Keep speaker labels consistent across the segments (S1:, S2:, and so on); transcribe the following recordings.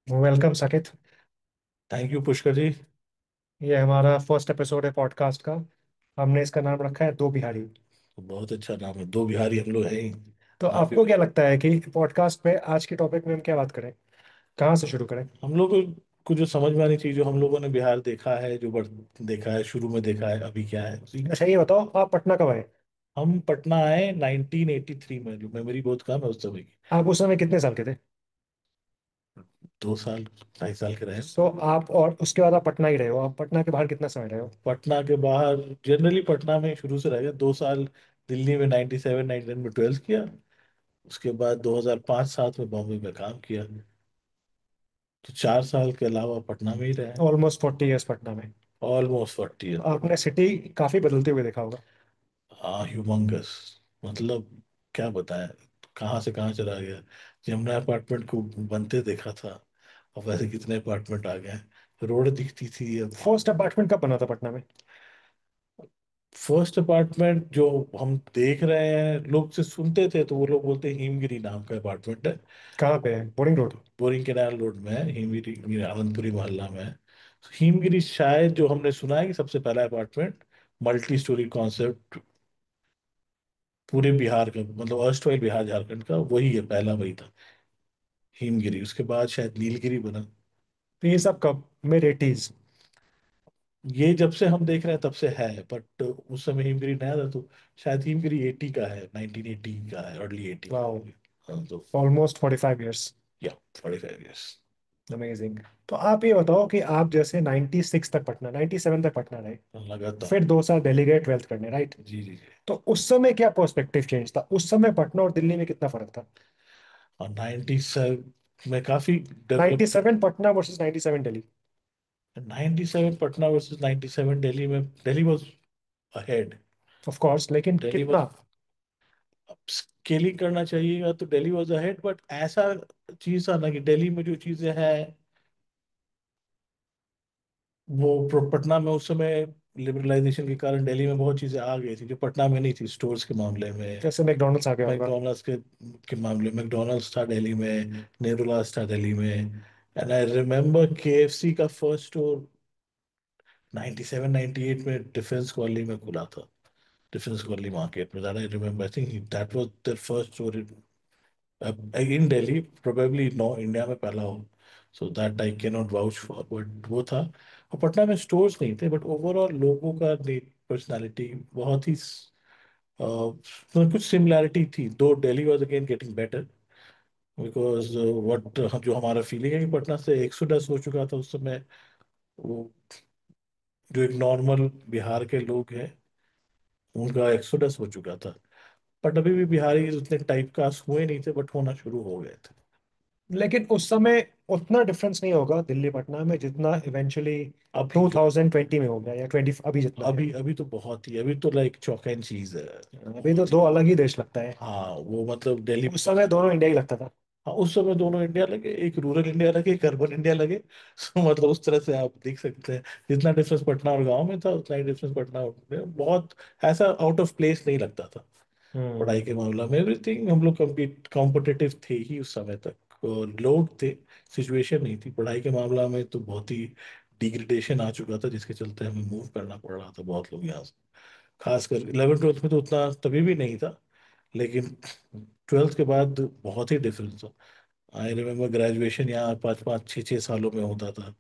S1: Welcome साकित।
S2: Thank you Pushkar जी।
S1: ये हमारा first episode है पॉडकास्ट का। हमने इसका नाम रखा है दो बिहारी।
S2: बहुत अच्छा नाम है, दो बिहारी हम लोग हैं ही।
S1: तो
S2: आप भी।
S1: आपको क्या लगता है कि पॉडकास्ट पे आज के टॉपिक में हम क्या बात करें? कहाँ से शुरू करें?
S2: हम लोग को जो समझ में आनी चाहिए, जो हम लोगों ने बिहार देखा है, जो देखा है, शुरू में देखा है, अभी क्या है उसी।
S1: अच्छा, ये बताओ आप पटना कब आए?
S2: हम पटना आए 1983 में, जो मेमोरी बहुत कम है उस समय की।
S1: आप उस समय कितने साल के थे?
S2: 2 साल, 2.5 साल के रहे।
S1: सो आप और उसके बाद आप पटना ही रहे हो। आप पटना के बाहर कितना समय रहे हो?
S2: पटना के बाहर जनरली पटना में शुरू से रह गया 2 साल। दिल्ली में 97 99 में 12th किया। उसके बाद 2005 7 में बॉम्बे में काम किया। तो 4 साल के अलावा पटना में ही रहे।
S1: ऑलमोस्ट 40 ईयर्स पटना में।
S2: ऑलमोस्ट 40।
S1: तो आपने सिटी काफी बदलते हुए देखा होगा।
S2: हाँ, ह्यूमंगस। मतलब क्या बताएं, कहाँ से कहाँ चला गया। जमुना अपार्टमेंट को बनते देखा था, और वैसे कितने अपार्टमेंट आ गए। रोड दिखती थी अब।
S1: फर्स्ट अपार्टमेंट कब बना था पटना में?
S2: फर्स्ट अपार्टमेंट जो हम देख रहे हैं, लोग से सुनते थे तो वो लोग बोलते हैं हिमगिरी नाम का अपार्टमेंट है।
S1: कहाँ पे है? Boring road?
S2: Boring canal road में है, हिमगिरी आनंदपुरी मोहल्ला में है। तो हिमगिरी शायद जो हमने सुना है कि सबसे पहला अपार्टमेंट, मल्टी स्टोरी कॉन्सेप्ट पूरे बिहार का, मतलब अर्स्टवाइल बिहार झारखंड का वही है, पहला वही था। हिमगिरी, उसके बाद शायद नीलगिरी बना।
S1: तो ये सब कब? Mid eighties?
S2: ये जब से हम देख रहे हैं तब से है, बट उस समय हिमगिरी नया था, तो शायद हिमगिरी 80 का है, 1980 का है, अर्ली 80 का
S1: वाओ।
S2: है। हाँ तो।
S1: Almost 45 years.
S2: या 45 ईयर्स।
S1: अमेजिंग। तो आप ये बताओ कि आप जैसे 96 तक पटना, 97 तक पटना रहे,
S2: लगातार।
S1: फिर 2 साल दिल्ली गए 12th करने, राइट?
S2: जी जी जी।
S1: तो उस समय क्या पर्सपेक्टिव चेंज था? उस समय पटना और दिल्ली में कितना फर्क था?
S2: और 97 में काफी develop.
S1: 97 Patna versus 97 Delhi.
S2: 97 Patna versus 97 Delhi में, Delhi was ahead.
S1: Of course, लेकिन
S2: दिल्ली वॉज,
S1: कितना?
S2: स्केलिंग करना चाहिएगा तो दिल्ली वॉज अहेड, बट ऐसा चीज था ना कि दिल्ली में जो चीजें हैं, वो पटना में उस समय लिबरलाइजेशन के कारण दिल्ली में बहुत चीजें आ गई थी जो पटना में नहीं थी, स्टोर्स के मामले में।
S1: जैसे मैकडोनल्ड्स आ गया होगा।
S2: मैकडोनल्ड्स के मामले में, मैकडोनल्ड्स था दिल्ली में, नेरोलास था दिल्ली में। एंड आई रिमेम्बर केएफसी का फर्स्ट स्टोर 97 98 में डिफेंस कॉलोनी में खुला था। डिफेंस कॉलोनी मार्केट में, that I remember. I think that was their first store in Delhi, probably no India में पहला हो। So that I can not vouch for, but वो था। और पटना में स्टोर्स नहीं थे, बट ओवरऑल लोगों का पर्सनालिटी बहुत ही मतलब कुछ सिमिलैरिटी थी, दो Delhi was again getting better. Because what जो हमारा फीलिंग है कि पटना से एक्सोडस हो चुका था उस समय। वो जो एक नॉर्मल बिहार के लोग हैं, उनका एक्सोडस हो चुका था। बट अभी भी बिहारी उतने टाइप कास्ट हुए नहीं थे, बट होना शुरू हो गए थे।
S1: लेकिन उस समय उतना डिफरेंस नहीं होगा दिल्ली पटना में जितना इवेंचुअली
S2: अभी तो,
S1: 2020 में हो गया, या 20 अभी जितना है।
S2: अभी अभी तो बहुत ही, अभी तो लाइक चौक एंड चीज है।
S1: अभी तो
S2: बहुत ही।
S1: दो अलग ही देश लगता है।
S2: हाँ, वो मतलब दिल्ली।
S1: उस समय दोनों इंडिया ही लगता था।
S2: हाँ, उस समय दोनों इंडिया लगे, एक रूरल इंडिया लगे, एक अर्बन इंडिया लगे। So, मतलब उस तरह से आप देख सकते हैं, जितना डिफरेंस पटना और गांव में था उतना ही डिफरेंस पटना में बहुत ऐसा आउट ऑफ प्लेस नहीं लगता था। पढ़ाई
S1: हम्म।
S2: के मामला में एवरीथिंग, हम लोग कॉम्पिटिटिव थे ही उस समय तक, और लोग थे। सिचुएशन नहीं थी पढ़ाई के मामला में, तो बहुत ही डिग्रेडेशन आ चुका था, जिसके चलते हमें मूव करना पड़ रहा था बहुत लोग यहाँ से। खासकर 11th 12th में तो उतना तभी भी नहीं था, लेकिन 12th के बाद बहुत ही डिफरेंस था। आई रिमेम्बर ग्रेजुएशन यहाँ 5 5 6 6 सालों में होता था।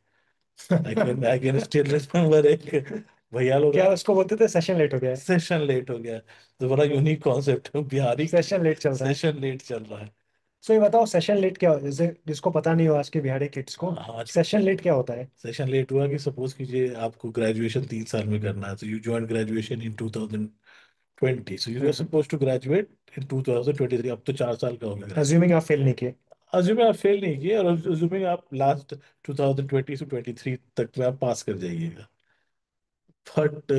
S2: आई कैन स्टिल रिमेम्बर एक भैया लोग
S1: क्या
S2: आए।
S1: उसको बोलते थे? सेशन लेट हो गया है।
S2: सेशन लेट हो गया, तो बड़ा यूनिक कॉन्सेप्ट है बिहारी।
S1: सेशन लेट चल रहा है।
S2: सेशन लेट चल रहा है।
S1: सो ये बताओ, सेशन लेट क्या जैसे जिसको पता नहीं हो आज के बिहारी किड्स को,
S2: हाँ, आज
S1: सेशन लेट क्या होता है?
S2: सेशन लेट हुआ कि सपोज कीजिए आपको ग्रेजुएशन 3 साल में करना है, तो you join graduation in 2020, so you are suppose to graduate in 2023। अब तो 4 साल का हो गया
S1: अज्यूमिंग
S2: ग्रेजुएशन।
S1: आप फेल नहीं किए।
S2: अज्यूमिंग आप फेल नहीं किए, और अज्यूमिंग आप लास्ट 2020 से 23 तक में आप पास कर जाइएगा। बट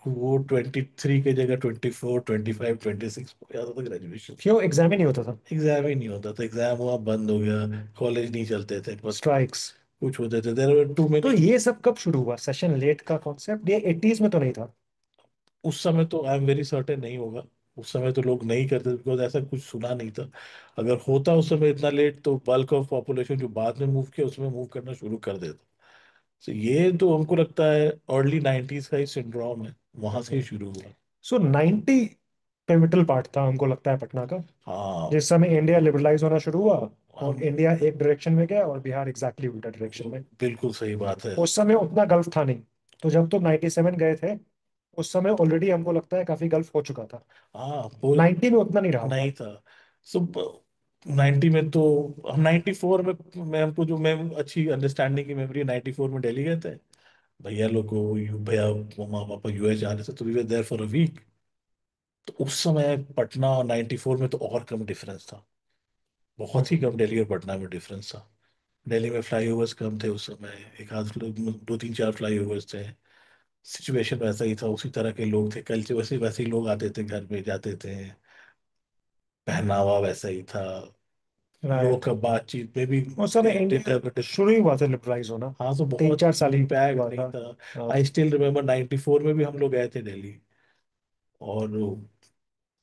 S2: वो 23 की जगह 24 25 26 हो जाता था ग्रेजुएशन।
S1: क्यों? एग्जाम ही नहीं होता था?
S2: एग्जाम ही नहीं होता था, एग्जाम हुआ बंद हो गया। कॉलेज नहीं चलते थे, बस
S1: स्ट्राइक्स?
S2: कुछ होते थे, देयर वर टू
S1: तो
S2: मेनी।
S1: ये सब कब शुरू हुआ सेशन लेट का कॉन्सेप्ट? ये 80s में तो नहीं था?
S2: उस समय तो आई एम वेरी सर्टेन नहीं होगा, उस समय तो लोग नहीं करते, बिकॉज ऐसा कुछ सुना नहीं था। अगर होता उस समय इतना लेट, तो बल्क ऑफ पॉपुलेशन जो बाद में मूव किया उसमें मूव करना शुरू कर देता। तो ये तो हमको लगता है अर्ली 90s का ही सिंड्रोम है, वहां से ही शुरू हुआ।
S1: सो 90 पिवटल पार्ट था हमको लगता है पटना का,
S2: हाँ।
S1: जिस समय इंडिया लिबरलाइज होना शुरू हुआ और
S2: हम
S1: इंडिया एक डायरेक्शन में गया और बिहार एग्जैक्टली उल्टा डायरेक्शन में।
S2: बिल्कुल सही बात है।
S1: उस समय उतना गल्फ था नहीं, तो जब तुम 97 गए थे उस समय ऑलरेडी हमको लगता है काफी गल्फ हो चुका था।
S2: हाँ वो
S1: 90 में उतना नहीं रहा होगा।
S2: नहीं था। सो 90 में तो, हम 94 में, मैं हमको जो मैं अच्छी अंडरस्टैंडिंग की मेमोरी, 94 में दिल्ली गए थे। भैया लोग को भैया मम्मा पापा यूएस जा रहे थे, तो we were there for a week. तो उस समय पटना और 94 में तो और कम डिफरेंस था, बहुत ही कम दिल्ली और पटना में डिफरेंस था। दिल्ली में फ्लाईओवर्स कम थे उस समय, एक आध दो तीन चार फ्लाईओवर्स थे। सिचुएशन वैसा ही था, उसी तरह के लोग थे, कल्चर वैसे वैसे ही लोग आते थे, घर में जाते थे, पहनावा वैसा ही था, लोगों
S1: राइट।
S2: का बातचीत में भी
S1: उस समय
S2: didn't
S1: इंडिया
S2: have a
S1: शुरू ही हुआ था लिबरलाइज होना,
S2: हाँ तो
S1: तीन
S2: बहुत
S1: चार साल ही
S2: पैक्ड
S1: हुआ
S2: नहीं
S1: था।
S2: था। आई स्टिल रिमेम्बर 94 में भी हम लोग गए थे दिल्ली, और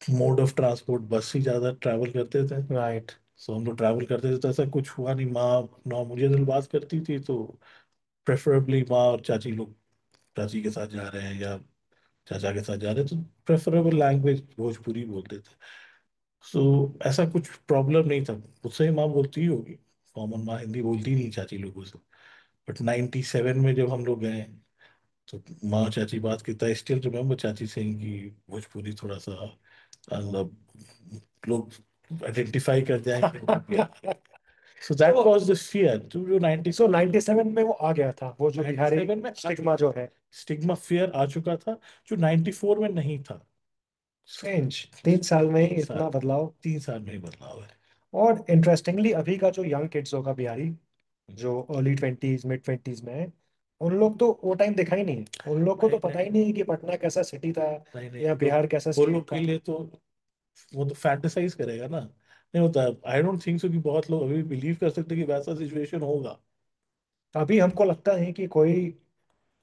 S2: मोड ऑफ ट्रांसपोर्ट बस ही ज़्यादा ट्रैवल करते थे।
S1: राइट।
S2: सो हम लोग ट्रैवल करते थे, तो ऐसा कुछ हुआ नहीं। माँ ना मुझे दिल बात करती थी, तो प्रेफरेबली माँ और चाची लोग, चाची के साथ जा रहे हैं या चाचा के साथ जा रहे हैं, तो प्रेफरेबल लैंग्वेज भोजपुरी बोलते थे। सो ऐसा कुछ प्रॉब्लम नहीं था। उससे माँ बोलती ही होगी, कॉमन माँ हिंदी बोलती नहीं चाची लोगों से। बट 97 में जब हम लोग गए, तो माँ चाची बात करता है, स्टिल रिमेम्बर चाची से कि भोजपुरी थोड़ा सा, मतलब लोग आइडेंटिफाई कर जाएंगे। सो दैट
S1: तो
S2: वाज द फियर जो
S1: सो
S2: 94
S1: 97 में वो आ गया था, वो जो बिहारी
S2: 97 में आ
S1: स्टिग्मा
S2: चुका
S1: जो
S2: था,
S1: है।
S2: स्टिग्मा फियर आ चुका था, जो 94 में नहीं था।
S1: स्ट्रेंज, 3 साल में ही
S2: 3 साल,
S1: इतना बदलाव।
S2: 3 साल में ही बदलाव है।
S1: और इंटरेस्टिंगली अभी का जो यंग किड्स होगा बिहारी,
S2: हम्म।
S1: जो अर्ली ट्वेंटीज मिड ट्वेंटीज में है, उन लोग तो वो टाइम देखा ही नहीं, उन लोग को तो
S2: नहीं
S1: पता
S2: नहीं
S1: ही नहीं है कि पटना कैसा सिटी था
S2: नहीं नहीं,
S1: या बिहार कैसा
S2: वो
S1: स्टेट
S2: लोग के
S1: था।
S2: लिए तो, वो तो फैंटेसाइज करेगा ना, नहीं होता। आई डोंट थिंक सो कि बहुत लोग अभी बिलीव कर सकते कि वैसा सिचुएशन होगा।
S1: अभी हमको लगता है कि कोई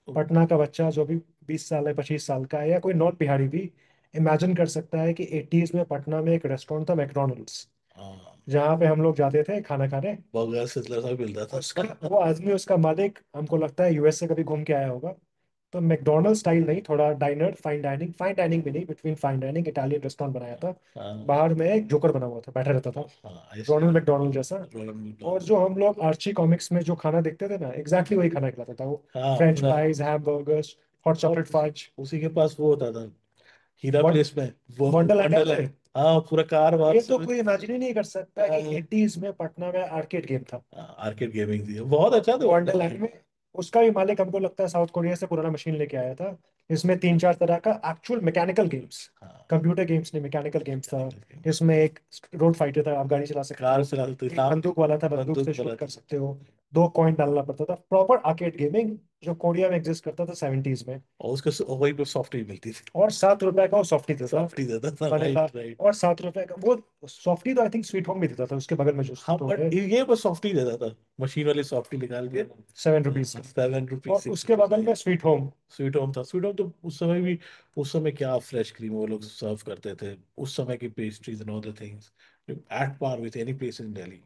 S2: तो,
S1: पटना का बच्चा जो भी 20 साल है 25 साल का है या कोई नॉन बिहारी भी इमेजिन कर सकता है कि 80s में पटना में एक रेस्टोरेंट था मैकडोनल्ड्स,
S2: हाँ,
S1: जहाँ पे हम लोग जाते थे खाना खाने।
S2: बर्गर सिजलर सब मिलता
S1: उसका
S2: था।
S1: वो आदमी, उसका मालिक हमको लगता है यूएस से कभी घूम के आया होगा। तो मैकडोनल्ड स्टाइल नहीं, थोड़ा डाइनर, फाइन डाइनिंग भी नहीं, between fine dining Italian restaurant बनाया था।
S2: हाँ
S1: बाहर में एक जोकर बना हुआ था, बैठा रहता था,
S2: हाँ, आई सी।
S1: रोनल्ड मैकडोनल्ड जैसा।
S2: रोलन
S1: और
S2: मैकडॉनल्ड।
S1: जो हम लोग आर्ची कॉमिक्स में जो खाना देखते थे ना, एग्जैक्टली वही खाना खिलाता था वो।
S2: हाँ
S1: फ्रेंच
S2: पूरा।
S1: फ्राइज, हैमबर्गर्स, हॉट
S2: और
S1: चॉकलेट फज।
S2: उसी के पास वो होता था, हीरा प्लेस में, वो
S1: वंडरलैंड याद है?
S2: वंडरलैंड। हाँ पूरा कार वार
S1: ये तो
S2: सब।
S1: कोई इमेजिन ही नहीं कर सकता कि 80s में पटना में आर्केड गेम था।
S2: आर्केड गेमिंग थी, बहुत अच्छा था
S1: वंडरलैंड
S2: वंडरलैंड।
S1: में उसका भी मालिक हमको लगता है साउथ कोरिया से पुराना मशीन लेके आया था, इसमें 3 4 तरह का एक्चुअल मैकेनिकल गेम्स,
S2: हाँ,
S1: कंप्यूटर गेम्स नहीं मैकेनिकल गेम्स था।
S2: Mechanical games.
S1: इसमें एक रोड फाइटर था, आप गाड़ी चला सकते
S2: कार
S1: हो।
S2: चला सकते
S1: एक
S2: नाम,
S1: बंदूक वाला था, बंदूक से
S2: बंदूक
S1: शूट
S2: वाला
S1: कर
S2: था।
S1: सकते हो। 2 कॉइन डालना पड़ता था, प्रॉपर आर्केड गेमिंग जो कोरिया में एग्जिस्ट करता था 70s में।
S2: और उसके वही पे सॉफ्टवेयर मिलती थी।
S1: और 7 रुपए का वो सॉफ्टी देता था,
S2: सॉफ्टी देता था,
S1: वनीला।
S2: Right right.
S1: और 7 रुपए का वो सॉफ्टी तो आई थिंक स्वीट होम भी देता था उसके बगल में जो
S2: हाँ
S1: स्टोर है।
S2: बट ये बस सॉफ्टी देता था, मशीन वाली सॉफ्टी निकाल के।
S1: 7 रुपीज का।
S2: 7 रुपीज
S1: और
S2: सिक्स
S1: उसके
S2: रुपीज
S1: बगल में स्वीट होम।
S2: स्वीट होम था। स्वीट होम तो उस समय भी, उस समय क्या फ्रेश क्रीम वो लोग सर्व करते थे, उस समय की pastries and all the things at par with any place in Delhi.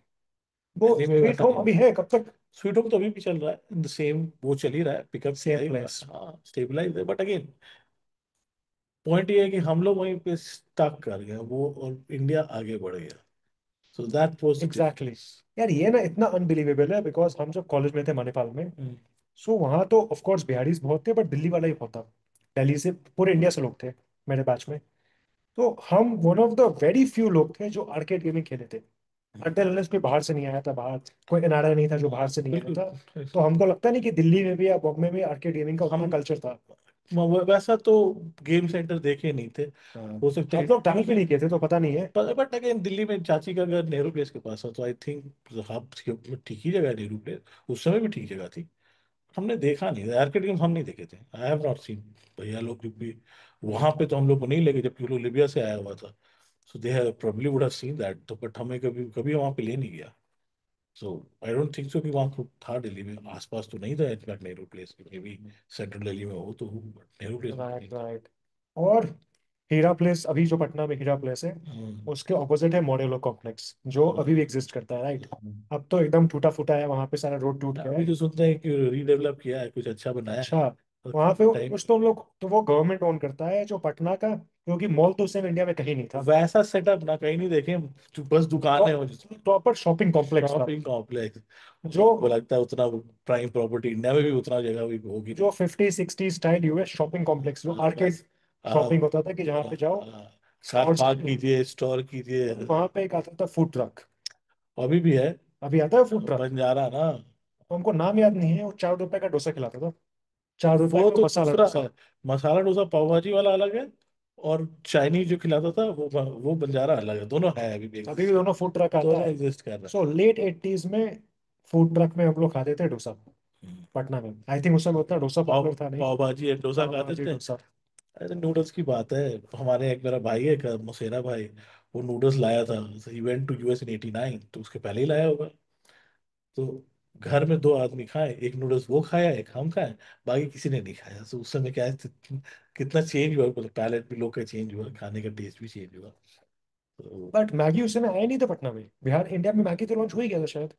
S1: वो
S2: दिल्ली में
S1: स्वीट
S2: वैसा
S1: होम
S2: नहीं।
S1: अभी है कब तक?
S2: स्वीट होम तो अभी भी चल रहा है, इन द सेम, वो चल ही रहा है, पिकअप किया
S1: सेम
S2: ही हुआ है,
S1: प्लेस।
S2: हाँ स्टेबलाइज है। बट अगेन पॉइंट ये है कि हम लोग वहीं पे स्टक कर गए वो, और इंडिया आगे बढ़ गया। So that was the
S1: exactly
S2: difference.
S1: exactly. यार ये ना इतना अनबिलीवेबल है, बिकॉज हम जब कॉलेज में थे मणिपाल में, सो वहाँ तो ऑफ कोर्स बिहारीज बहुत थे, बट दिल्ली वाला ही बहुत था। दिल्ली से, पूरे इंडिया से लोग थे मेरे बैच में। तो हम one of the very few लोग थे जो आर्केड गेमिंग खेले थे, अनटिल अनलेस कोई बाहर से नहीं आया था, बाहर कोई एनआरआई नहीं था जो बाहर से नहीं आया था।
S2: बिल्कुल।
S1: तो हमको लगता नहीं कि दिल्ली में भी या बॉम्बे में आर्केड गेमिंग का उतना
S2: हम
S1: कल्चर था।
S2: वैसा तो गेम सेंटर देखे नहीं थे।
S1: हाँ।
S2: हो सकता है
S1: हम लोग ट्रैवल
S2: दिल्ली
S1: भी
S2: में,
S1: नहीं किए थे तो पता नहीं है।
S2: बट अगेन दिल्ली में चाची का घर नेहरू प्लेस के पास है, तो आई थिंक हाँ ठीक ही जगह है नेहरू प्लेस। उस समय भी ठीक जगह थी। हमने देखा नहीं, आर्केड गेम हम नहीं देखे थे, आई हैव नॉट सीन। भैया लोग क्योंकि वहां पे तो हम लोग को नहीं लेके, जबकि वो लोग लिबिया से आया हुआ था। So they have probably would have seen that, तो बट हमें कभी कभी वहां पे ले नहीं गया। सो आई डोंट थिंक सो कि वहाँ को था दिल्ली में, आसपास तो नहीं था in fact Nehru place, may be central Delhi में हो तो हो, बट नेहरू प्लेस में तो नहीं
S1: राइट
S2: था।
S1: राइट। और हीरा प्लेस, अभी जो पटना में हीरा प्लेस है,
S2: हम्म,
S1: उसके ऑपोजिट है मोरेलो कॉम्प्लेक्स, जो अभी भी एग्जिस्ट करता है, राइट। अब तो एकदम टूटा फूटा है, वहां पे सारा रोड टूट गया
S2: अभी
S1: है।
S2: तो सुनते हैं कि रीडेवलप किया है, कुछ अच्छा बनाया है।
S1: अच्छा, वहां पे
S2: टाइम
S1: कुछ तो हम लोग, तो वो गवर्नमेंट ओन करता है जो पटना का, क्योंकि मॉल तो उस समय इंडिया में कहीं नहीं था।
S2: वैसा सेटअप ना कहीं नहीं देखे, बस दुकानें हो,
S1: प्रॉपर शॉपिंग कॉम्प्लेक्स था,
S2: शॉपिंग कॉम्प्लेक्स।
S1: जो
S2: मेरे को लगता है उतना प्राइम प्रॉपर्टी इंडिया में भी उतना जगह भी होगी नहीं।
S1: जो 50-60 स्टाइल यूएस शॉपिंग कॉम्प्लेक्स, जो आर्केड
S2: बस आ,
S1: शॉपिंग होता था, कि जहाँ पे जाओ
S2: कार
S1: और
S2: पार्क कीजिए, स्टोर कीजिए।
S1: वहां पे एक आता था फूड ट्रक।
S2: अभी भी है,
S1: अभी आता है फूड ट्रक,
S2: बंजारा ना।
S1: तो हमको नाम याद नहीं है, वो 4 रुपए का डोसा खिलाता था, 4 रुपए
S2: वो
S1: का
S2: तो
S1: मसाला
S2: दूसरा
S1: डोसा।
S2: मसाला डोसा पाव भाजी वाला अलग है, और चाइनीज जो खिलाता था वो बंजारा अलग है, दोनों है अभी भी
S1: अभी भी
S2: एग्जिस्ट,
S1: दोनों फूड ट्रक आता
S2: दोनों
S1: है।
S2: एग्जिस्ट कर रहा
S1: सो लेट 80s में फूड ट्रक में हम लोग खाते थे डोसा,
S2: है।
S1: पटना में। आई थिंक उस समय उतना डोसा
S2: पाव
S1: पॉपुलर था नहीं।
S2: पाव भाजी एक डोसा
S1: पाव
S2: खाते
S1: भाजी
S2: थे।
S1: डोसा।
S2: अरे नूडल्स की बात है, हमारे एक मेरा भाई है मुसेरा भाई, वो नूडल्स लाया था। ही वेंट टू यूएस इन 89, तो उसके पहले ही लाया होगा। तो घर में दो आदमी खाए, एक नूडल्स वो खाया, एक हम खाए, बाकी किसी ने नहीं खाया। तो उस समय क्या है, कितना चेंज हुआ, मतलब पैलेट भी लोग का चेंज हुआ, खाने का टेस्ट भी चेंज हुआ। तो
S1: बट मैगी उस समय आया नहीं था पटना में, बिहार इंडिया में मैगी तो लॉन्च हो ही गया था शायद।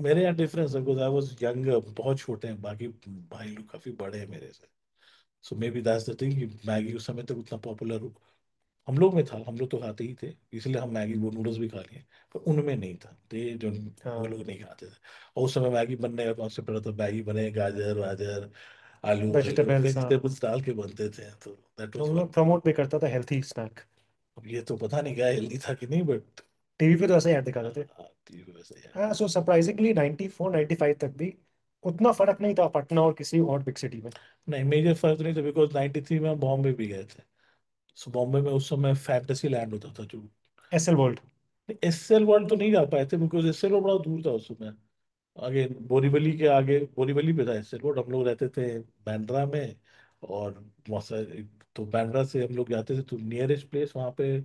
S2: मेरे यहाँ डिफरेंस है, बिकॉज आई वाज यंग, बहुत छोटे हैं, बाकी भाई लोग काफी बड़े हैं मेरे से। So maybe that's the thing कि मैगी उस समय तक उतना पॉपुलर, हम लोग में था, हम लोग तो खाते ही थे, इसलिए हम मैगी वो नूडल्स भी खा लिए। पर उनमें नहीं था, तो ये जो वो
S1: हाँ,
S2: लोग नहीं खाते थे। और उस समय मैगी बनने का कॉन्सेप्ट रहा था, मैगी बने गाजर वाजर, आलू वालू
S1: वेजिटेबल्स, हाँ।
S2: वेजिटेबल्स डाल के बनते थे, तो दैट वाज
S1: हम
S2: फन।
S1: लोग प्रमोट भी करता था हेल्थी स्नैक।
S2: अब ये तो पता नहीं क्या हेल्दी था कि नहीं, बट
S1: टीवी पे तो ऐसे ही ऐड दिखाते थे।
S2: वैसे यार।
S1: हाँ, सो सरप्राइजिंगली 94 95 तक भी उतना फर्क नहीं था पटना और किसी और बिग सिटी में।
S2: नहीं, मेजर फर्क नहीं था, बिकॉज 93 में हम बॉम्बे भी गए थे। सो बॉम्बे में उस समय फैंटेसी लैंड होता था जो,
S1: SL world.
S2: S L world तो नहीं जा पाए थे, बिकॉज एस एल वर्ल्ड बड़ा दूर था उस समय। आगे बोरीवली के आगे, बोरीवली पे था एयरपोर्ट, रोड हम लोग रहते थे बांद्रा में। और तो बांद्रा से हम लोग जाते थे तो नियरेस्ट प्लेस वहाँ पे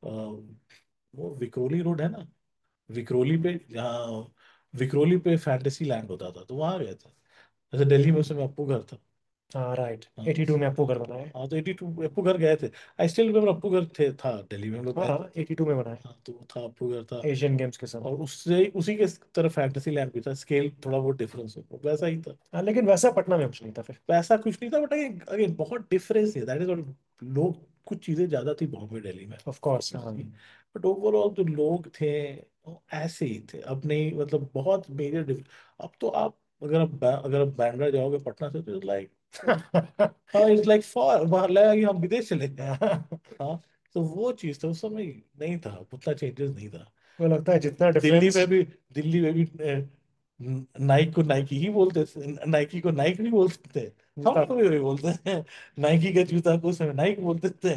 S2: वो विक्रोली रोड है ना, विक्रोली पे, जहाँ विक्रोली पे फैंटेसी लैंड होता था, तो वहाँ गए थे। जैसे दिल्ली में उस समय अप्पू घर था।
S1: हाँ राइट,
S2: हाँ
S1: 82 में आपको घर बनाया है।
S2: हाँ, तो 82 अप्पू घर गए थे। आई स्टिल रिमेम्बर अप्पू घर थे, था दिल्ली में, हम लोग
S1: हाँ
S2: गए थे।
S1: हाँ, 82 में बनाया
S2: हाँ, तो वो था, अप्पू घर था।
S1: है, एशियन गेम्स के समय।
S2: और उससे उसी के तरफ फैंटेसी लैंड भी था, स्केल थोड़ा बहुत डिफरेंस है, वैसा ही था।
S1: हाँ, लेकिन वैसा पटना में कुछ नहीं था फिर।
S2: पैसा कुछ नहीं था, बट अगेन अगेन बहुत डिफरेंस है, दैट इज। लोग, कुछ चीजें ज्यादा थी बॉम्बे दिल्ली में,
S1: ऑफ कोर्स,
S2: ऑब्वियसली।
S1: हाँ।
S2: बट ओवरऑल जो लोग थे वो ऐसे ही थे, अब नहीं, मतलब बहुत मेजर डिफरेंस। अब तो आप, अगर आप बांद्रा जाओगे पटना से, तो लाइक, हाँ इट्स लाइक फॉर, वहां लगा कि हम विदेश चले गए। हाँ, तो वो चीज था, उस समय नहीं था, उतना चेंजेस नहीं था।
S1: वो लगता है जितना
S2: दिल्ली
S1: डिफरेंस।
S2: में भी दिल्ली में भी नाइक को नाइकी ही बोलते थे, नाइकी को नाइक नहीं बोलते थे। हम लोग भी वही बोलते हैं, नाइकी का जूता को उस समय नाइक बोलते थे।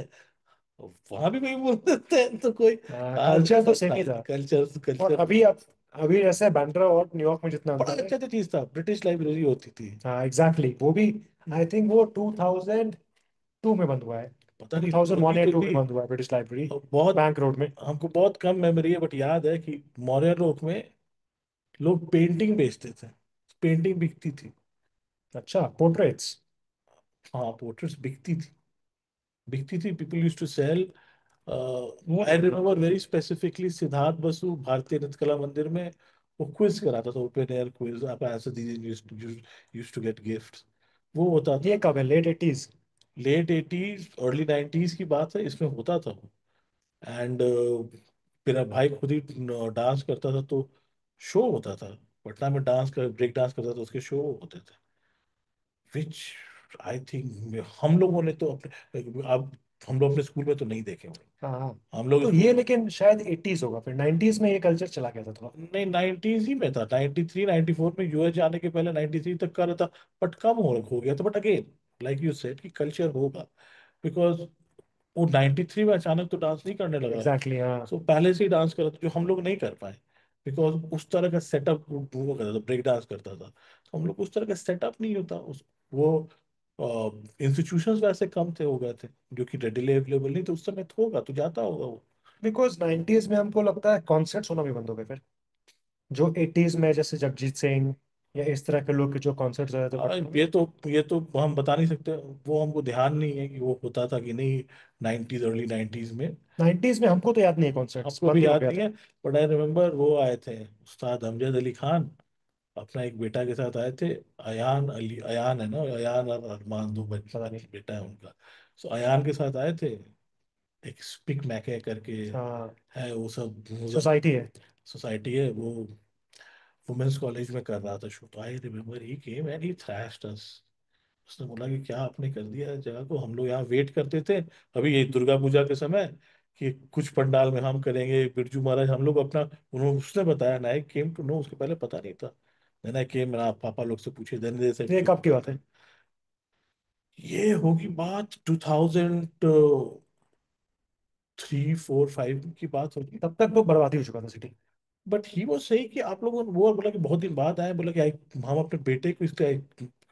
S2: वहां भी कोई बोलते थे, तो कोई खास
S1: कल्चर तो
S2: ऐसा
S1: सेम
S2: था
S1: ही
S2: नहीं,
S1: था।
S2: कल्चर
S1: और
S2: कल्चर।
S1: अभी, अभी जैसे बैंड्रा और न्यूयॉर्क में जितना
S2: बड़ा
S1: अंतर है।
S2: अच्छा चीज था, ब्रिटिश लाइब्रेरी होती थी।
S1: हाँ एग्जैक्टली, वो भी आई थिंक वो 2002 में बंद हुआ है।
S2: पता नहीं,
S1: 2001
S2: होगी
S1: या
S2: तो
S1: 2 में
S2: भी।
S1: बंद हुआ है ब्रिटिश लाइब्रेरी,
S2: और बहुत,
S1: बैंक रोड में।
S2: हमको बहुत कम मेमोरी है, बट याद है कि मौर्य लोक में लोग पेंटिंग बेचते थे, पेंटिंग बिकती थी।
S1: अच्छा, पोर्ट्रेट्स।
S2: हाँ, पोर्ट्रेट्स बिकती थी, पीपल यूज टू सेल।
S1: वो
S2: आई
S1: नहीं पता
S2: रिमेम्बर
S1: मुझे।
S2: वेरी स्पेसिफिकली, सिद्धार्थ बसु भारतीय नृत्य कला मंदिर में वो क्विज कराता था, ओपन एयर क्विज, आप आंसर दीजिए, यूज टू गेट गिफ्ट। वो होता
S1: ये
S2: था।
S1: कब है, late 80s?
S2: Late 80s early 90s की बात है, इसमें होता था वो। एंड मेरा भाई खुद ही डांस करता था, तो शो होता था पटना में, डांस का ब्रेक डांस करता था, उसके शो होते थे। विच आई थिंक हम लोगों ने तो अपने, अब हम लोग अपने स्कूल में तो नहीं देखे होंगे।
S1: हाँ हाँ।
S2: हम लोग
S1: तो ये
S2: स्कूल,
S1: लेकिन शायद 80s होगा, फिर 90s में ये कल्चर चला गया था थोड़ा।
S2: नहीं 90s ही में था, 93 94 में यूएस जाने के पहले 93 तक का रहता। बट कम हो गया था, but again like you said कि कल्चर होगा, बिकॉज वो 93 में अचानक तो डांस नहीं करने लगा।
S1: एग्जैक्टली, हाँ।
S2: सो पहले से ही डांस कर रहा था, जो हम लोग नहीं कर पाए, बिकॉज उस तरह का सेटअप वो करता था, ब्रेक डांस करता था, तो हम लोग उस तरह का सेटअप नहीं होता उस, वो इंस्टीट्यूशंस वैसे कम थे, हो गए थे, जो कि रेडिली अवेलेबल नहीं, तो उस समय तो होगा, तो जाता होगा वो।
S1: बिकॉज 90s में हमको लगता है कॉन्सर्ट्स होना भी बंद हो गए फिर, जो 80s में जैसे जगजीत सिंह, या इस तरह के लोग के जो कॉन्सर्ट्स आए थे पटना में?
S2: ये तो हम बता नहीं सकते, वो हमको ध्यान नहीं है कि वो होता था कि नहीं 90s, अर्ली 90s में।
S1: 90s में हमको तो याद नहीं है, कॉन्सर्ट्स
S2: हमको भी
S1: बंद ही हो
S2: याद
S1: गया
S2: नहीं
S1: था।
S2: है। बट आई रिमेम्बर वो आए थे, उस्ताद अमजद अली खान अपना एक बेटा के साथ आए थे। अयान है ना, अयान और अरमान, दो
S1: पता नहीं।
S2: बेटा है उनका। सो अयान के साथ आए थे। एक स्पिक मैके करके
S1: हाँ,
S2: है, वो सब
S1: सोसाइटी है।
S2: सोसाइटी है वो, वुमेन्स कॉलेज में कर रहा था शो। तो I remember he came and he thrashed us. उसने बोला कि क्या आपने कर दिया है जगह को, हम लोग यहाँ वेट करते थे अभी ये दुर्गा पूजा के समय कि कुछ पंडाल में हम करेंगे बिरजू महाराज हम लोग अपना। उन्होंने उसने बताया, नाइक केम टू नो, उसके पहले पता नहीं था। देन आई केम, मेरा पापा लोग से पूछे, देन दे सेड
S1: ये
S2: कि
S1: कब की बात है?
S2: ये होगी बात 2003, 4, 5 की बात होगी।
S1: तब तक तो बर्बादी हो चुका था सिटी।
S2: बट ही वो सही कि आप लोगों ने, वो बोला कि बहुत दिन बाद आए, बोला कि हम अपने बेटे को इसका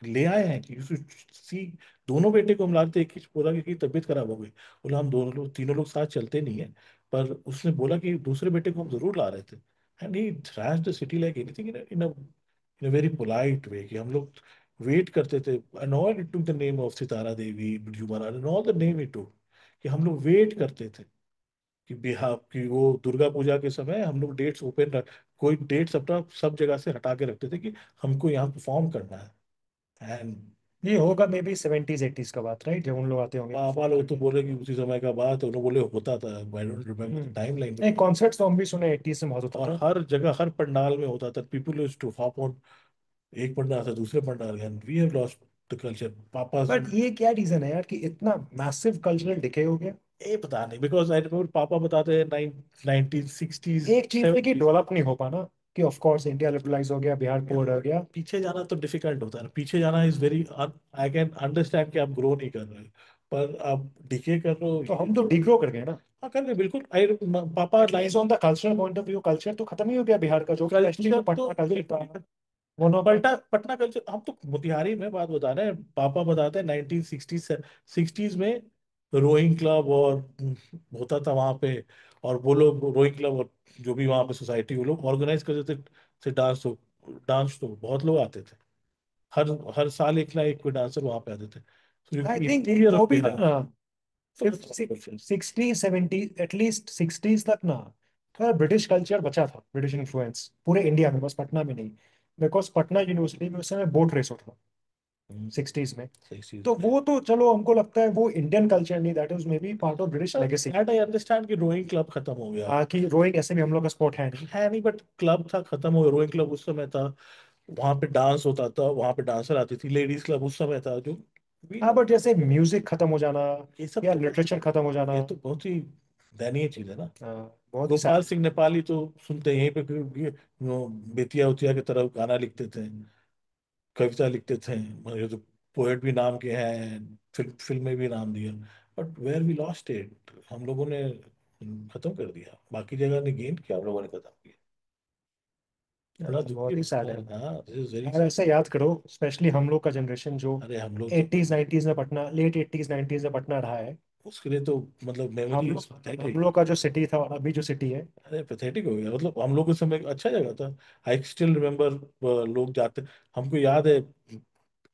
S2: ले आए हैं कि सी, दोनों बेटे को हम लाते एक ही, बोला कि तबीयत खराब हो गई। बोला हम दोनों लोग, तीनों लोग साथ चलते नहीं है। पर उसने बोला कि दूसरे बेटे को हम जरूर ला रहे थे। And he thrashed the city like anything, in a very polite way, कि हम लोग वेट करते थे। And all it took the name of Sitara Devi, Birju Maharaj, and all the name it took, कि हम लोग वेट करते थे कि बिहार की वो दुर्गा पूजा के समय हम लोग डेट्स ओपन रख, कोई डेट्स अपना सब जगह से हटा के रखते थे कि हमको यहाँ परफॉर्म करना है। एंड
S1: ये होगा मे बी 70s 80s का बात, राइट, जब उन लोग आते होंगे
S2: पापा
S1: परफॉर्म
S2: लोग तो
S1: करने।
S2: बोले कि उसी समय का बात है, उन्होंने बोले होता था, I don't remember the time line.
S1: नहीं, कॉन्सर्ट्स तो हम भी सुने 80s में बहुत होता
S2: और
S1: था।
S2: हर जगह हर पंडाल में होता था, people used to hop on एक पंडाल से दूसरे pandal, and we have lost the culture पापा।
S1: बट ये क्या रीजन है यार कि इतना मैसिव कल्चरल डिके हो गया?
S2: ये पता नहीं, बिकॉज आई रिमेम्बर पापा बताते हैं 1960s,
S1: एक चीज है कि डेवलप नहीं हो पाना, कि ऑफ कोर्स इंडिया लिबरलाइज हो गया, बिहार पोर्ट हो गया।
S2: पीछे जाना तो डिफिकल्ट होता है ना, पीछे जाना is very, I can understand कि आप ग्रो नहीं कर रहे हो, पर आप डिके कर रहे हो
S1: तो
S2: ये
S1: हम तो
S2: तो।
S1: डिग्रो कर गए ना।
S2: हाँ कर रहे बिल्कुल, आई पापा line.
S1: At least on the cultural point of view, culture तो खत्म ही हो गया बिहार का, जो स्पेशली जो
S2: कल्चर तो
S1: पटना कल्चर था,
S2: बिल्कुल
S1: वन ऑफ द।
S2: पलटा, पटना कल्चर। हम तो मोतिहारी में बात बता रहे हैं, पापा बताते हैं 1960s में रोइंग क्लब और होता था वहां पे। और वो लोग रोइंग क्लब और जो भी वहां पे सोसाइटी, वो लोग ऑर्गेनाइज करते थे डांस। तो डांस तो बहुत लोग आते थे, हर हर साल एक ना एक कोई डांसर वहां पे आते थे।
S1: आई
S2: तो
S1: थिंक
S2: इंटीरियर
S1: वो
S2: ऑफ
S1: भी ना,
S2: Bihar.
S1: Sixty seventy, at least sixties तक ना, थोड़ा ब्रिटिश कल्चर बचा था, ब्रिटिश इन्फ्लुएंस पूरे इंडिया में, बस पटना में नहीं। बिकॉज पटना यूनिवर्सिटी में उस समय बोट रेस होता था, 60s में।
S2: सही चीज
S1: तो
S2: में।
S1: वो तो चलो हमको लगता है वो इंडियन कल्चर नहीं, that is may be part of British legacy.
S2: That I understand कि रोइंग क्लब खत्म हो गया,
S1: कि रोइंग ऐसे भी हम लोग का स्पोर्ट है नहीं।
S2: है नहीं, बट क्लब था, खत्म हो गया। रोइंग क्लब उस समय था, वहां पे डांस होता था, वहां पे डांसर आती थी। लेडीज क्लब उस समय था जो भी
S1: हाँ, बट जैसे म्यूजिक खत्म हो जाना
S2: ये सब
S1: या
S2: तो बहुत,
S1: लिटरेचर खत्म हो जाना,
S2: ये तो बहुत ही दयनीय चीज है ना।
S1: बहुत ही
S2: गोपाल
S1: सैड।
S2: सिंह नेपाली तो सुनते हैं यहीं पे ये, वो बेतिया उतिया की तरफ गाना लिखते थे, कविता लिखते थे, मतलब तो पोएट भी नाम के हैं, फिल्म में भी नाम दिया। But where we lost it, हम लोगों ने खत्म कर दिया, बाकी जगह ने गेन किया, हम लोगों ने खत्म किया। बड़ा दुख की
S1: बहुत ही
S2: बात
S1: सैड है।
S2: है, हाँ दिस इज वेरी
S1: यार
S2: सैड।
S1: ऐसे याद करो, स्पेशली हम लोग का जनरेशन जो
S2: अरे हम लोग तो,
S1: 80s 90s में पटना, लेट 80s 90s में पटना रहा है।
S2: उसके लिए तो मतलब
S1: हम
S2: मेमोरी इज
S1: लोग हम
S2: पैथेटिक।
S1: लोग का जो सिटी था और अभी जो सिटी है।
S2: अरे पैथेटिक हो गया, मतलब हम लोग के समय अच्छा जगह था। आई स्टिल रिमेम्बर लोग जाते, हमको याद है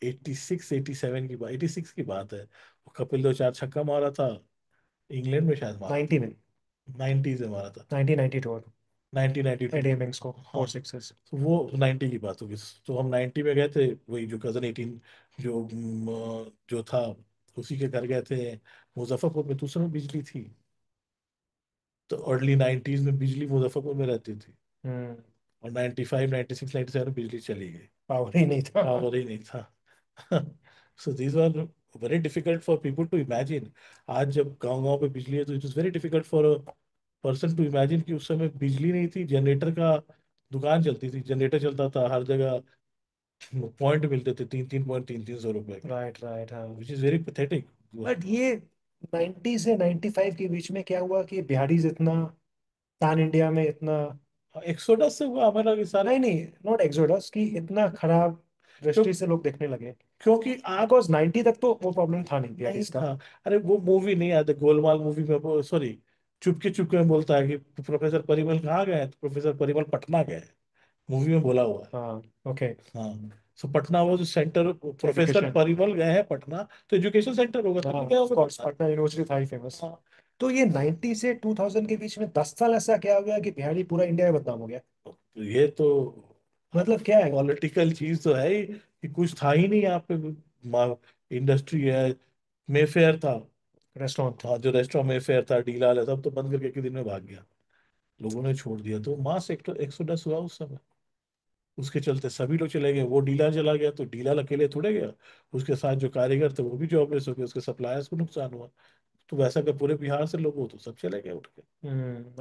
S2: 86 87 की बात, 86 की बात है, वो कपिल देव 4 छक्का मारा था, इंग्लैंड में शायद मारा
S1: 90
S2: था,
S1: में,
S2: 90s में मारा था,
S1: 1992,
S2: 1992
S1: एड
S2: में।
S1: इनिंग्स को
S2: हाँ,
S1: 4 सिक्सेस।
S2: तो वो 90 की बात होगी। तो हम 90 में गए थे, वही जो कजन 18 जो जो था, उसी के घर गए थे। मुजफ्फरपुर में दूसरे में बिजली थी, तो अर्ली 90s में बिजली मुजफ्फरपुर में रहती थी।
S1: हम्म।
S2: और 95 96 97 में बिजली चली गई,
S1: पावर ही नहीं था।
S2: पावर ही नहीं था। So these are very difficult for people to imagine. आज जब गांव गांव पे बिजली है तो it is very difficult for a person to imagine कि उस समय बिजली नहीं थी, जनरेटर का दुकान चलती थी, जनरेटर चलता था हर जगह, पॉइंट मिलते थे 3 3 पॉइंट 3 300 रुपए के,
S1: राइट राइट, हाँ।
S2: Which is very pathetic.
S1: But ये 90 से 95 के बीच में क्या हुआ कि बिहारीज इतना पैन इंडिया में इतना,
S2: एक्सोडस से हुआ हमारा कि सारे,
S1: नहीं नहीं, नॉट एक्सोडस, कि इतना खराब
S2: क्यों,
S1: दृष्टि से लोग देखने लगे।
S2: क्योंकि आप,
S1: बिकॉज 90 तक तो वो प्रॉब्लम था नहीं
S2: नहीं
S1: बिहारीज का।
S2: था। अरे वो मूवी नहीं आते, गोलमाल मूवी में वो, सॉरी, चुपके चुपके में बोलता है कि प्रोफेसर परिमल कहाँ गए, तो प्रोफेसर परिमल पटना गए। मूवी में बोला हुआ है।
S1: हाँ। ओके।
S2: हाँ। सो पटना वो जो सेंटर, प्रोफेसर
S1: एजुकेशन।
S2: परिमल गए हैं पटना, तो एजुकेशन सेंटर होगा,
S1: हाँ
S2: तुम गए
S1: ऑफ
S2: होगे
S1: कोर्स,
S2: पटना।
S1: पटना यूनिवर्सिटी था ही फेमस।
S2: हाँ।
S1: तो ये 90 से 2000 के बीच में 10 साल ऐसा क्या हो गया कि बिहारी पूरा इंडिया में बदनाम हो गया?
S2: तो ये तो
S1: मतलब क्या है?
S2: पॉलिटिकल चीज तो है ही कि कुछ था ही नहीं यहाँ पे। इंडस्ट्री है, मेफेयर था।
S1: रेस्टोरेंट।
S2: हाँ, जो रेस्टोरेंट मेफेयर था, डीलाल है, सब तो बंद करके एक ही दिन में भाग गया। लोगों ने छोड़ दिया, तो मास एक्सोडस हुआ उस समय। उसके चलते सभी लोग चले गए, वो डीलर चला गया तो डीलर अकेले थोड़े गया, उसके साथ जो कारीगर थे वो भी जॉबलेस हो गए, उसके सप्लायर्स को नुकसान हुआ। तो वैसा कि पूरे बिहार से लोग हो तो सब चले गए उठ के।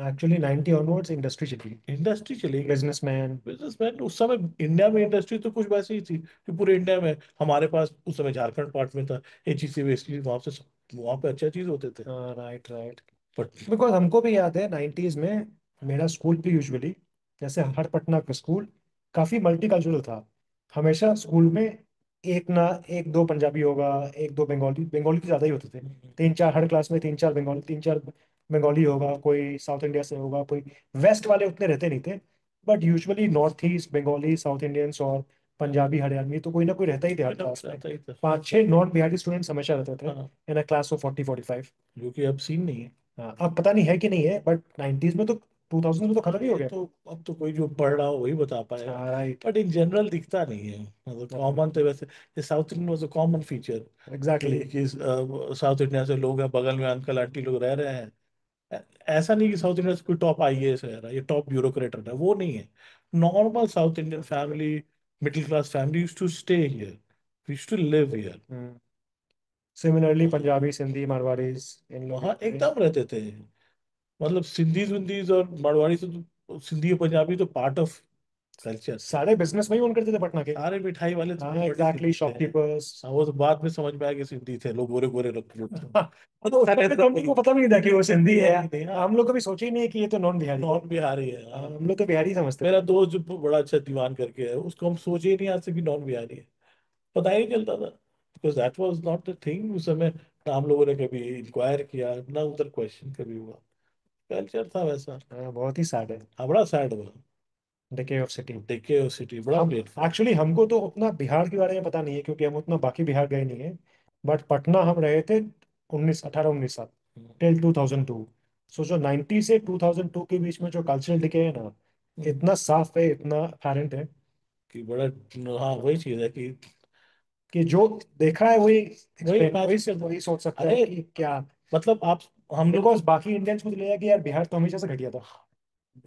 S1: एक्चुअली 90 ऑनवर्ड्स इंडस्ट्री चली।
S2: इंडस्ट्री चली गई।
S1: बिजनेसमैन।
S2: बिजनेसमैन उस समय इंडिया में इंडस्ट्री तो कुछ वैसी ही थी कि पूरे इंडिया में हमारे पास उस समय झारखंड पार्ट में था, एचईसी वेस्टली, वहां से वहां पे अच्छा चीज होते थे।
S1: Right right.
S2: बट
S1: बिकॉज हमको भी याद है 90s में मेरा स्कूल भी यूजुअली, जैसे हर पटना का स्कूल काफी मल्टीकल्चरल था। हमेशा स्कूल में एक ना एक दो पंजाबी होगा, एक दो बंगाली, बंगाली तो ज्यादा ही होते थे। तीन चार हर क्लास में, तीन चार बंगाली, तीन चार बंगाली होगा, कोई साउथ इंडिया से होगा, कोई वेस्ट वाले उतने रहते नहीं थे। But usually north east Bengali, south Indians और पंजाबी हरियाणवी तो कोई ना कोई रहता ही था हर
S2: कोई ना
S1: क्लास
S2: कोई
S1: में।
S2: आता ही था।
S1: पांच छह नॉन बिहारी स्टूडेंट्स हमेशा रहते थे
S2: हाँ,
S1: इन अ क्लास ऑफ 40-45।
S2: जो कि अब सीन नहीं है।
S1: हाँ, अब पता नहीं है कि नहीं है, बट 90s में तो 2000 में तो
S2: हाँ,
S1: खत्म ही हो
S2: ये
S1: गया।
S2: तो अब तो कोई जो पढ़ रहा हो वही बता पाएगा।
S1: हाँ राइट।
S2: बट इन जनरल दिखता नहीं है, मतलब कॉमन तो वैसे south Indian was a common feature
S1: exactly.
S2: कि साउथ इंडिया से लोग हैं, बगल में अंकल आंटी लोग रह रहे हैं। ऐसा नहीं कि साउथ इंडिया से कोई टॉप आईएएस रह रहा है, ये टॉप ब्यूरोक्रेट रह रहा है, वो नहीं है। Normal south Indian family, middle class family used to stay here, used to live here.
S1: Similarly Punjabi, Sindhi, Marwaris, इन लोग
S2: वहाँ
S1: भी।
S2: एकदम रहते थे। मतलब सिंधीज विंधीज और मारवाड़ी से तो, सिंधी और पंजाबी तो पार्ट ऑफ कल्चर।
S1: सारे बिजनेस में ही ओन करते थे पटना के।
S2: सारे मिठाई वाले तो
S1: हाँ
S2: बड़े
S1: एग्जैक्टली,
S2: सिंधी थे।
S1: शॉपकीपर्स।
S2: हाँ, वो तो बाद में समझ में आया कि सिंधी थे लोग, गोरे गोरे लोग थे।
S1: तो उस
S2: पहले
S1: समय
S2: तो
S1: तो हम लोग को पता भी नहीं था कि वो सिंधी है।
S2: नहीं, हाँ,
S1: हम लोग कभी सोचे ही नहीं कि ये तो नॉन बिहारी है।
S2: नॉन बिहारी है, हाँ।
S1: हम लोग तो बिहारी समझते थे।
S2: मेरा दोस्त जो बड़ा अच्छा दीवान करके है, उसको हम सोचे ही नहीं आज से कि नॉन बिहारी है। पता ही नहीं चलता था, because that was not the thing उस समय, ना हम लोगों ने कभी इंक्वायर किया, ना उधर क्वेश्चन कभी हुआ। कल्चर था वैसा।
S1: हाँ, बहुत ही सैड है।
S2: हाँ, बड़ा सैड हुआ।
S1: Decay of city.
S2: देखे वो सिटी बड़ा
S1: हम
S2: पेनफुल।
S1: एक्चुअली हमको तो उतना बिहार के बारे में पता नहीं है क्योंकि हम उतना बाकी बिहार गए नहीं है। बट पटना हम रहे थे 19 18 19 साल, टिल 2002। सो जो 90 से 2002 के बीच में जो कल्चरल डिके है ना, इतना साफ है, इतना apparent है
S2: कि बड़ा, हाँ वही चीज है कि
S1: कि जो देखा है वही
S2: वही
S1: एक्सप्लेन, वही
S2: इमेजिन
S1: से
S2: करता है।
S1: वही सोच सकता है
S2: अरे
S1: कि क्या।
S2: मतलब आप, हम लोग
S1: बिकॉज बाकी इंडियंस को तो लगेगा कि यार बिहार तो हमेशा से घटिया था,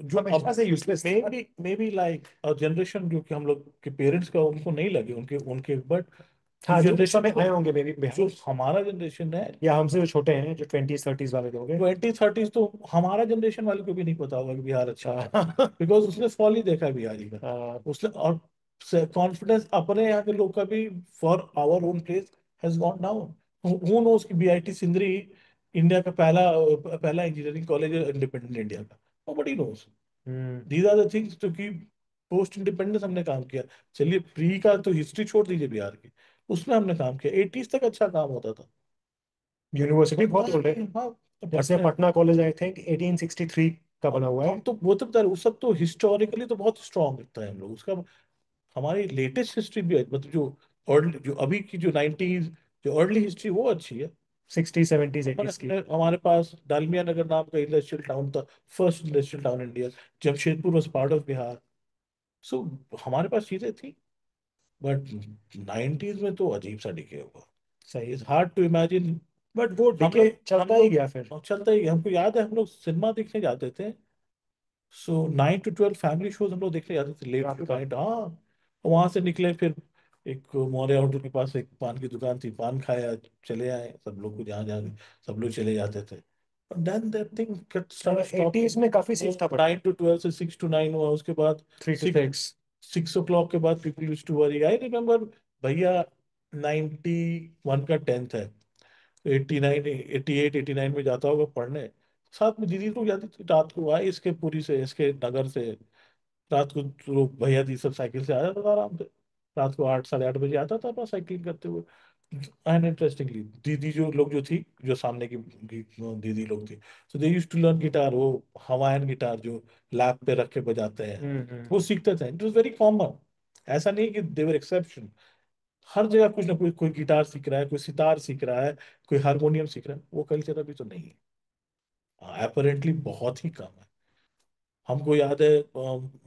S2: जो अब
S1: हमेशा से यूजलेस था।
S2: मे बी लाइक और जनरेशन जो कि हम लोग के पेरेंट्स का उनको नहीं लगे, उनके उनके बट जो
S1: हाँ, जो उस
S2: जनरेशन
S1: समय आए होंगे मे बी बिहार,
S2: जो हमारा जनरेशन है,
S1: या हमसे जो छोटे हैं, जो 20s 30s वाले लोग हैं।
S2: 20 30 तो हमारा जनरेशन वाले को भी नहीं पता होगा कि बिहार अच्छा था।
S1: हाँ।
S2: बिकॉज उसने फॉल ही देखा है बिहारी का।
S1: हाँ।
S2: उसने और कॉन्फिडेंस अपने यहाँ के लोग का भी for our own place has gone down. Who knows कि बीआईटी सिंदरी इंडिया का पहला पहला इंजीनियरिंग कॉलेज है इंडिपेंडेंट इंडिया का। Nobody knows.
S1: Hmm.
S2: These are the things जो कि पोस्ट इंडिपेंडेंस हमने काम किया। चलिए प्री का तो हिस्ट्री छोड़ दीजिए बिहार की, उसमें हमने काम किया, 80s तक अच्छा काम होता था।
S1: यूनिवर्सिटी बहुत ओल्ड है।
S2: हाँ, तो
S1: जैसे
S2: Patna,
S1: Patna college I think 1863 का बना हुआ है।
S2: अब तो वो तो बता रहे, उस सब तो हिस्टोरिकली तो बहुत स्ट्रांग लगता है हम लोग उसका। हमारी लेटेस्ट हिस्ट्री भी है, मतलब जो अर्ली, जो अभी की जो 90s, जो अर्ली हिस्ट्री वो अच्छी है।
S1: 60s 70s
S2: हमारे
S1: 80s की।
S2: हमारे पास डालमिया नगर नाम का इंडस्ट्रियल टाउन था, first industrial town India. Jamshedpur was part of Bihar. So हमारे पास चीजें थी। बट 90s में तो अजीब सा डिके हुआ।
S1: सही है।
S2: It's hard to imagine.
S1: But वो
S2: हम
S1: डिके
S2: लोग हम
S1: चलता ही
S2: लोग
S1: गया फिर।
S2: चलता ही, हमको याद है हम लोग सिनेमा देखने जाते थे। सो 9 to 12 फैमिली शोज हम लोग देखने जाते थे लेट
S1: रात का।
S2: नाइट, हाँ। वहां से निकले फिर एक मौर्य होटल के पास एक पान की दुकान थी, पान खाया, चले आए सब लोग को, जहाँ जहाँ सब लोग चले जाते थे। Then that thing start
S1: eighties
S2: stopping.
S1: में काफी सेफ था पटना।
S2: 9 to 12 से 6 to 9 हुआ, उसके बाद
S1: 3 to 6।
S2: 6 o'clock के बाद people use to worry. I remember भैया, 91 का 10th है, 89 88 89 में जाता होगा पढ़ने, साथ में दीदी लोग जाती थी रात को, आए इसके पुरी से, इसके नगर से। रात को तो लोग भैया दी सब साइकिल से आ जाता था आराम से। रात को 8 साढ़े 8 बजे आता था अपना साइकिलिंग करते हुए। एंड इंटरेस्टिंगली दीदी जो लोग जो थी, जो सामने की दीदी लोग थी, so they used to learn guitar, वो हवायन गिटार जो लैप पे रख के बजाते हैं, वो सीखते थे। It was very common. ऐसा नहीं कि देवर एक्सेप्शन। हर जगह कुछ ना कुछ, कोई गिटार सीख रहा है, कोई सितार सीख रहा है, कोई हारमोनियम सीख रहा है। वो कल्चर अभी तो नहीं है, अपेरेंटली बहुत ही कम है। हमको याद है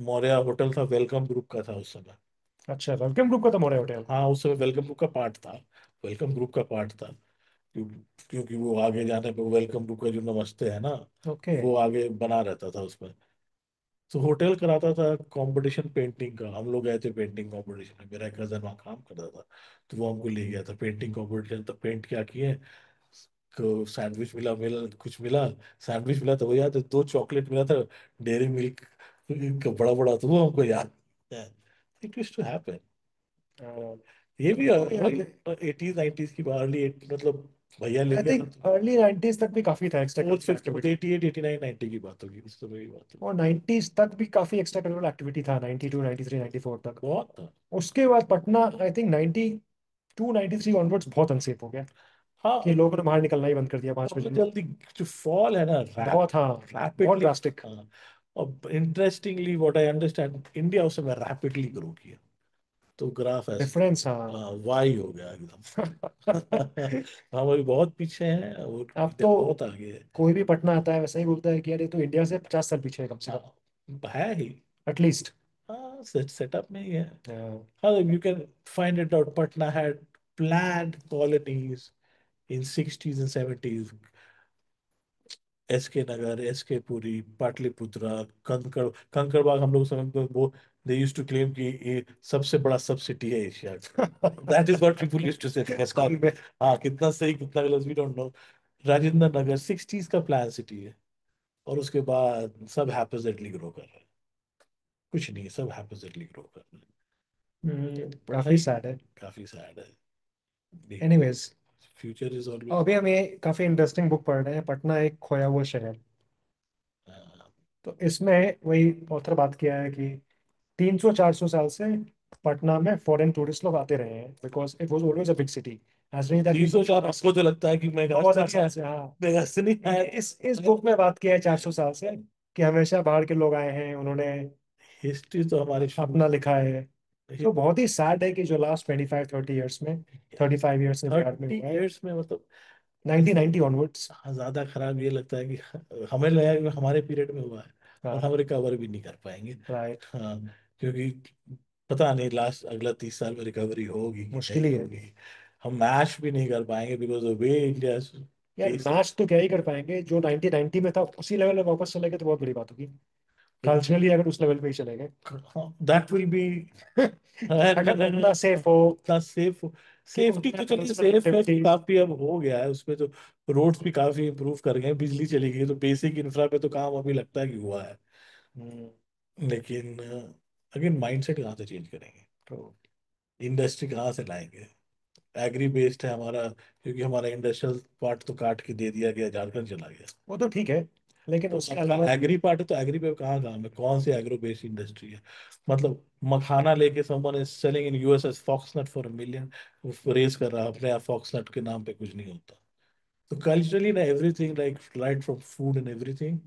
S2: मौर्य होटल था, वेलकम ग्रुप का था उस समय।
S1: अच्छा, वेलकम ग्रुप का तो मोरे होटल।
S2: हाँ, उस समय वेलकम ग्रुप का पार्ट था। वेलकम ग्रुप का पार्ट था। क्योंकि वो आगे जाने पे वेलकम ग्रुप का जो नमस्ते है ना,
S1: ओके।
S2: वो आगे बना रहता था उसमें। तो होटल कराता था कंपटीशन पेंटिंग का। हम लोग गए थे पेंटिंग कंपटीशन में, मेरा कजन वहाँ काम करता था, तो वो हमको ले गया था पेंटिंग कंपटीशन। तो पेंट क्या किए, को सैंडविच मिला, कुछ मिला। सैंडविच मिला तो वो याद है, 2 चॉकलेट मिला था, डेयरी मिल्क का बड़ा बड़ा, तो वो हमको याद है। It used to happen. ये भी एटीज नाइनटीज की अर्ली, मतलब भैया ले
S1: आई
S2: गया था
S1: थिंक
S2: तो।
S1: अर्ली 90s तक भी काफी था एक्स्ट्रा
S2: वो
S1: करिकुलर
S2: सिर्फ
S1: एक्टिविटी।
S2: 88 89 90 की बात होगी, उस समय की बात होगी।
S1: और 90s तक भी काफी एक्स्ट्रा करिकुलर एक्टिविटी था, 92 93 94 तक।
S2: बहुत था।
S1: उसके बाद पटना आई थिंक 92 93 ऑनवर्ड्स बहुत अनसेफ हो गया, कि
S2: हाँ,
S1: लोगों ने बाहर निकलना ही बंद कर दिया 5 बजे
S2: बहुत
S1: में।
S2: जल्दी जो फॉल है ना,
S1: बहुत, हाँ, बहुत
S2: रैपिडली।
S1: ड्रास्टिक
S2: हाँ। और interestingly what I understand, India उस समय रैपिडली ग्रो किया, तो ग्राफ ऐसे
S1: डिफरेंस, हाँ।
S2: वाई हो गया एकदम। हम अभी बहुत पीछे हैं और
S1: अब
S2: इंडिया
S1: तो
S2: बहुत आगे है।
S1: कोई भी पटना आता है वैसा ही बोलता है कि यार ये तो इंडिया से 50 साल पीछे है कम से कम,
S2: हाँ, है ही।
S1: एटलीस्ट।
S2: हाँ, सेटअप में ही है। हाँ, you can find it out, Patna had planned colonies in 60s and 70s। S के नगर, एस के पुरी, पाटलिपुत्रा, कंकड़बाग। हम लोग समय पे वो दे यूज्ड टू क्लेम कि ये सबसे बड़ा सब सिटी है एशिया का। That is what people used to say.
S1: School में।
S2: हाँ, कितना सही कितना गलत we don't know. Rajendra Nagar 60s का प्लान सिटी है, और उसके बाद सब हैपेंडेटली ग्रो कर रहे हैं। कुछ नहीं, सब हैपेंडेटली ग्रो कर रहे हैं। तो
S1: काफी
S2: भाई,
S1: सैड है।
S2: काफी सैड है। देखते हैं।
S1: Anyways,
S2: future is always.
S1: अभी हम ये काफी इंटरेस्टिंग बुक पढ़ रहे हैं, पटना एक खोया हुआ शहर। तो इसमें वही ऑथर बात किया है कि 300 400 साल से पटना में फॉरेन टूरिस्ट लोग आते रहे हैं, because it was always a big city. ऐसा नहीं था कि
S2: 304 आपको तो लगता है कि मैं
S1: बहुत
S2: नहीं
S1: अरसा
S2: आया,
S1: से, हाँ।
S2: मैं नहीं आया।
S1: इस बुक में बात किया है 400 साल से, कि हमेशा बाहर के लोग आए हैं, उन्होंने
S2: हिस्ट्री तो हमारी शुरू
S1: अपना लिखा है।
S2: से।
S1: तो बहुत ही सैड है कि जो लास्ट 25 30 ईयर्स में, 35 ईयर्स में बिहार में
S2: 30
S1: हुआ है,
S2: इयर्स में मतलब, इस
S1: 1990 ऑनवर्ड्स।
S2: ज्यादा खराब ये लगता है कि हमें लगा कि हमारे पीरियड में हुआ है, और
S1: हाँ,
S2: हम रिकवर भी नहीं कर पाएंगे।
S1: राइट।
S2: हाँ, क्योंकि पता नहीं लास्ट अगला 30 साल में रिकवरी होगी कि
S1: मुश्किल
S2: नहीं
S1: ही है।
S2: होगी। हम मैश भी नहीं कर पाएंगे, बिकॉज द वे इंडिया
S1: यार
S2: पेस।
S1: मैच तो क्या ही कर पाएंगे, जो 1990 में था उसी लेवल में वापस चले गए तो बहुत बड़ी बात होगी। कल्चरली अगर उस लेवल पे ही चले गए।
S2: That will be.
S1: अगर उतना सेफ हो,
S2: उतना सेफ,
S1: कि
S2: सेफ्टी
S1: उतना
S2: तो चलिए
S1: कल्चरल
S2: सेफ है,
S1: एक्टिविटीज।
S2: काफी अब हो गया है उसमें तो। रोड्स भी काफी इंप्रूव कर गए हैं, बिजली चली गई है, तो बेसिक इंफ्रा पे तो काम अभी लगता है कि हुआ है। लेकिन अगेन माइंडसेट कहाँ से चेंज करेंगे,
S1: तो
S2: इंडस्ट्री कहाँ से लाएंगे। एग्री बेस्ड है हमारा, क्योंकि हमारा इंडस्ट्रियल पार्ट तो काट के दे दिया गया, झारखंड चला गया।
S1: वो तो ठीक है, लेकिन
S2: तो
S1: उसके
S2: आपका
S1: अलावा
S2: एग्री पार्ट है, तो एग्री पे कहाँ काम है, कौन सी एग्रो बेस्ड इंडस्ट्री है। मतलब मखाना लेके someone is selling in US as foxnut for a million, race कर रहा है अपने आप, फॉक्सनट के नाम पे कुछ नहीं होता। तो कल्चरली ना everything, like right from food and everything,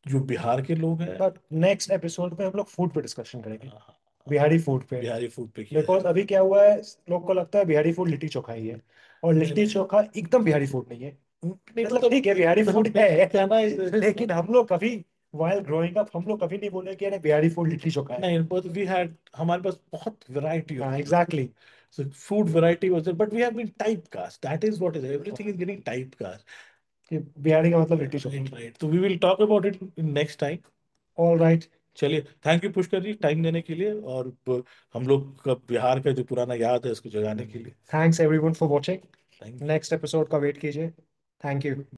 S2: जो बिहार के लोग हैं।
S1: बट नेक्स्ट एपिसोड में हम लोग फूड पे डिस्कशन करेंगे,
S2: हाँ, हाँ,
S1: बिहारी फूड पे।
S2: बिहारी फूड पे किया
S1: बिकॉज
S2: जाएगा।
S1: अभी क्या हुआ है, लोग को लगता है बिहारी फूड लिट्टी चोखा ही है, और
S2: नहीं
S1: लिट्टी
S2: नहीं
S1: चोखा एकदम बिहारी फूड नहीं है।
S2: नहीं,
S1: मतलब
S2: मतलब
S1: ठीक है, बिहारी फूड
S2: हम
S1: है,
S2: कहना
S1: लेकिन हम लोग कभी, वाइल ग्रोइंग अप, हम लोग कभी नहीं बोले कि अरे बिहारी फूड लिट्टी चोखा है।
S2: नहीं, बट वी हैड, हमारे पास बहुत वैरायटी ऑफ
S1: हाँ,
S2: food.
S1: Exactly.
S2: So food variety was there, but we have been typecast. That is what is. Everything is getting typecast.
S1: कि बिहारी का मतलब litti chokha.
S2: Right, right. So we will talk about it in next time.
S1: All right.
S2: चलिए, thank you Pushkar ji time देने के लिए, और हम लोग का बिहार का जो पुराना याद है उसको जगाने के लिए।
S1: Thanks everyone for watching.
S2: Thank you.
S1: Next episode का वेट कीजिए। Thank you.